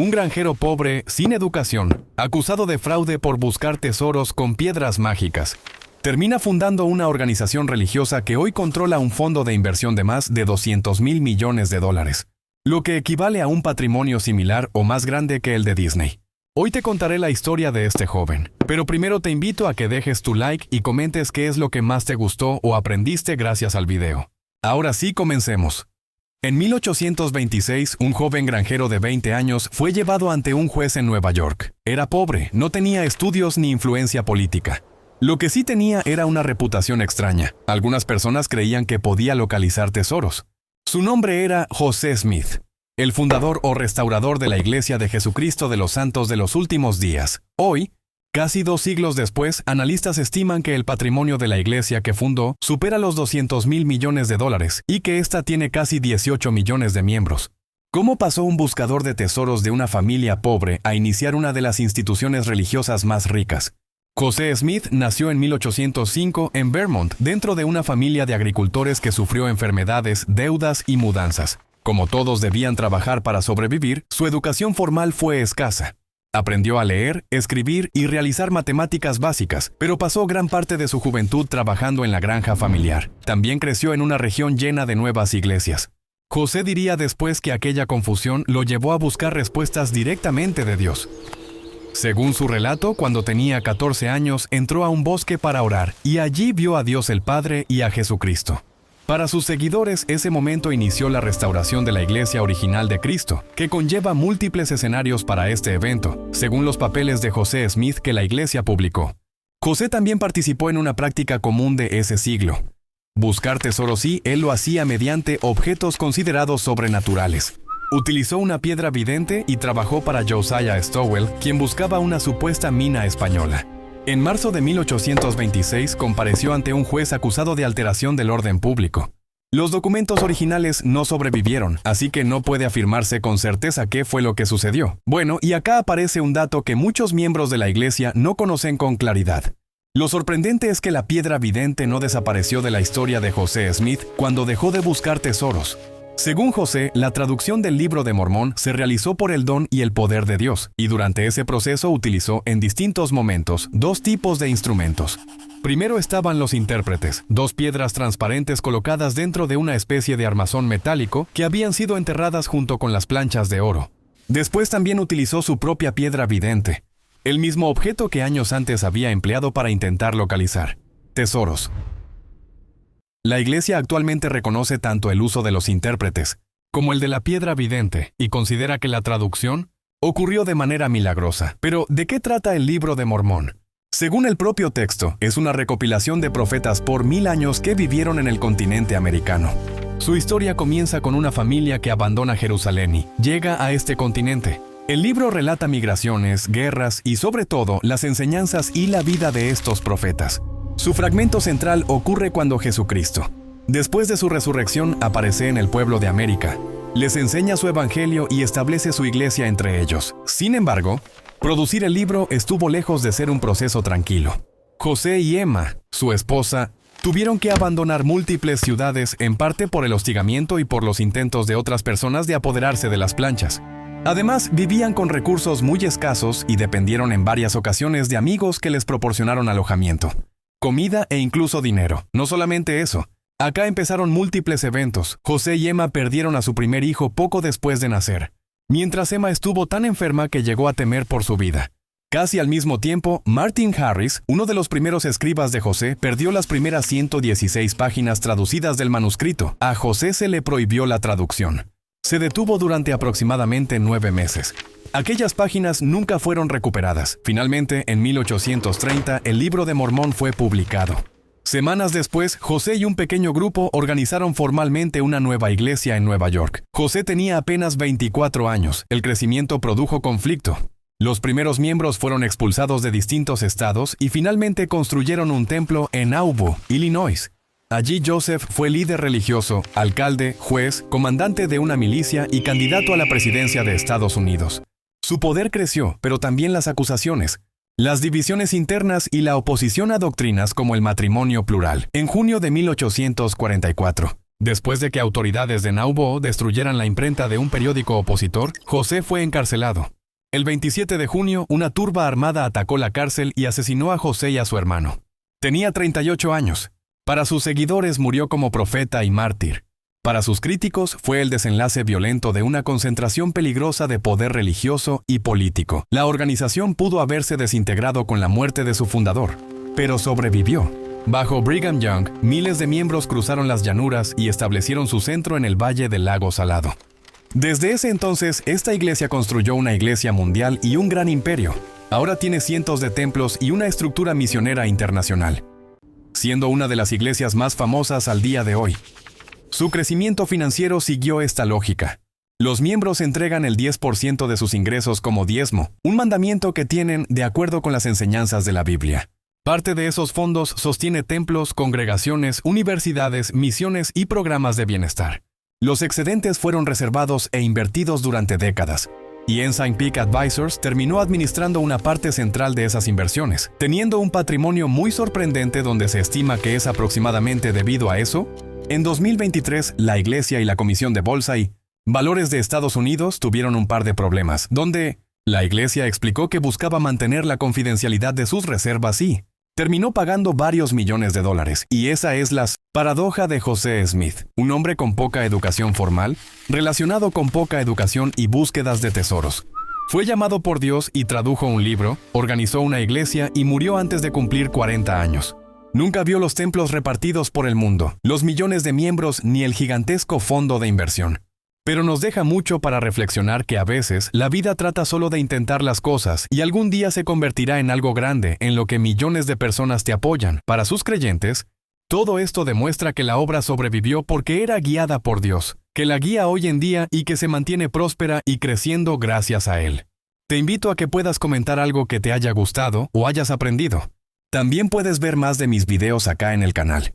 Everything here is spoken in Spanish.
un granjero pobre, sin educación, acusado de fraude por buscar tesoros con piedras mágicas, termina fundando una organización religiosa que hoy controla un fondo de inversión de más de 200.000 millones de dólares, lo que equivale a un patrimonio similar o más grande que el de Disney. Hoy te contaré la historia de este joven, pero primero te invito a que dejes tu like y comentes qué es lo que más te gustó o aprendiste gracias al video. Ahora sí, comencemos. En 1826, un joven granjero de 20 años fue llevado ante un juez en Nueva York. Era pobre, no tenía estudios ni influencia política. Lo que sí tenía era una reputación extraña. Algunas personas creían que podía localizar tesoros. Su nombre era José Smith, el fundador o restaurador de la Iglesia de Jesucristo de los Santos de los Últimos Días. Hoy, casi 2 siglos después, analistas estiman que el patrimonio de la iglesia que fundó supera los 200.000 millones de dólares y que ésta tiene casi 18 millones de miembros. ¿Cómo pasó un buscador de tesoros de una familia pobre a iniciar una de las instituciones religiosas más ricas? José Smith nació en 1805 en Vermont, dentro de una familia de agricultores que sufrió enfermedades, deudas y mudanzas. Como todos debían trabajar para sobrevivir, su educación formal fue escasa. Aprendió a leer, escribir y realizar matemáticas básicas, pero pasó gran parte de su juventud trabajando en la granja familiar. También creció en una región llena de nuevas iglesias. José diría después que aquella confusión lo llevó a buscar respuestas directamente de Dios. Según su relato, cuando tenía 14 años, entró a un bosque para orar y allí vio a Dios el Padre y a Jesucristo. Para sus seguidores, ese momento inició la restauración de la iglesia original de Cristo, que conlleva múltiples escenarios para este evento, según los papeles de José Smith que la iglesia publicó. José también participó en una práctica común de ese siglo. Buscar tesoros y él lo hacía mediante objetos considerados sobrenaturales. Utilizó una piedra vidente y trabajó para Josiah Stowell, quien buscaba una supuesta mina española. En marzo de 1826 compareció ante un juez acusado de alteración del orden público. Los documentos originales no sobrevivieron, así que no puede afirmarse con certeza qué fue lo que sucedió. Bueno, y acá aparece un dato que muchos miembros de la iglesia no conocen con claridad. Lo sorprendente es que la piedra vidente no desapareció de la historia de José Smith cuando dejó de buscar tesoros. Según José, la traducción del Libro de Mormón se realizó por el don y el poder de Dios, y durante ese proceso utilizó en distintos momentos 2 tipos de instrumentos. Primero estaban los intérpretes, 2 piedras transparentes colocadas dentro de una especie de armazón metálico que habían sido enterradas junto con las planchas de oro. Después también utilizó su propia piedra vidente, el mismo objeto que años antes había empleado para intentar localizar tesoros. La iglesia actualmente reconoce tanto el uso de los intérpretes como el de la piedra vidente y considera que la traducción ocurrió de manera milagrosa. Pero, ¿de qué trata el Libro de Mormón? Según el propio texto, es una recopilación de profetas por 1000 años que vivieron en el continente americano. Su historia comienza con una familia que abandona Jerusalén y llega a este continente. El libro relata migraciones, guerras y sobre todo las enseñanzas y la vida de estos profetas. Su fragmento central ocurre cuando Jesucristo, después de su resurrección, aparece en el pueblo de América. Les enseña su evangelio y establece su iglesia entre ellos. Sin embargo, producir el libro estuvo lejos de ser un proceso tranquilo. José y Emma, su esposa, tuvieron que abandonar múltiples ciudades en parte por el hostigamiento y por los intentos de otras personas de apoderarse de las planchas. Además, vivían con recursos muy escasos y dependieron en varias ocasiones de amigos que les proporcionaron alojamiento, comida e incluso dinero. No solamente eso, acá empezaron múltiples eventos. José y Emma perdieron a su primer hijo poco después de nacer, mientras Emma estuvo tan enferma que llegó a temer por su vida. Casi al mismo tiempo, Martin Harris, uno de los primeros escribas de José, perdió las primeras 116 páginas traducidas del manuscrito. A José se le prohibió la traducción. Se detuvo durante aproximadamente 9 meses. Aquellas páginas nunca fueron recuperadas. Finalmente, en 1830, el Libro de Mormón fue publicado. Semanas después, José y un pequeño grupo organizaron formalmente una nueva iglesia en Nueva York. José tenía apenas 24 años. El crecimiento produjo conflicto. Los primeros miembros fueron expulsados de distintos estados y finalmente construyeron un templo en Nauvoo, Illinois. Allí Joseph fue líder religioso, alcalde, juez, comandante de una milicia y candidato a la presidencia de Estados Unidos. Su poder creció, pero también las acusaciones, las divisiones internas y la oposición a doctrinas como el matrimonio plural. En junio de 1844, Después de que autoridades de Nauvoo destruyeran la imprenta de un periódico opositor, José fue encarcelado. El 27 de junio, una turba armada atacó la cárcel y asesinó a José y a su hermano. Tenía 38 años. Para sus seguidores murió como profeta y mártir. Para sus críticos fue el desenlace violento de una concentración peligrosa de poder religioso y político. La organización pudo haberse desintegrado con la muerte de su fundador, pero sobrevivió. Bajo Brigham Young, miles de miembros cruzaron las llanuras y establecieron su centro en el Valle del Lago Salado. Desde ese entonces, esta iglesia construyó una iglesia mundial y un gran imperio. Ahora tiene cientos de templos y una estructura misionera internacional, siendo una de las iglesias más famosas al día de hoy. Su crecimiento financiero siguió esta lógica. Los miembros entregan el 10% de sus ingresos como diezmo, un mandamiento que tienen de acuerdo con las enseñanzas de la Biblia. Parte de esos fondos sostiene templos, congregaciones, universidades, misiones y programas de bienestar. Los excedentes fueron reservados e invertidos durante décadas, y Ensign Peak Advisors terminó administrando una parte central de esas inversiones, teniendo un patrimonio muy sorprendente donde se estima que es aproximadamente debido a eso. En 2023, la Iglesia y la Comisión de Bolsa y Valores de Estados Unidos tuvieron un par de problemas, donde la Iglesia explicó que buscaba mantener la confidencialidad de sus reservas y terminó pagando varios millones de dólares. Y esa es la paradoja de José Smith, un hombre con poca educación formal, relacionado con poca educación y búsquedas de tesoros. Fue llamado por Dios y tradujo un libro, organizó una iglesia y murió antes de cumplir 40 años. Nunca vio los templos repartidos por el mundo, los millones de miembros ni el gigantesco fondo de inversión. Pero nos deja mucho para reflexionar que a veces la vida trata solo de intentar las cosas y algún día se convertirá en algo grande en lo que millones de personas te apoyan. Para sus creyentes, todo esto demuestra que la obra sobrevivió porque era guiada por Dios, que la guía hoy en día y que se mantiene próspera y creciendo gracias a Él. Te invito a que puedas comentar algo que te haya gustado o hayas aprendido. También puedes ver más de mis videos acá en el canal.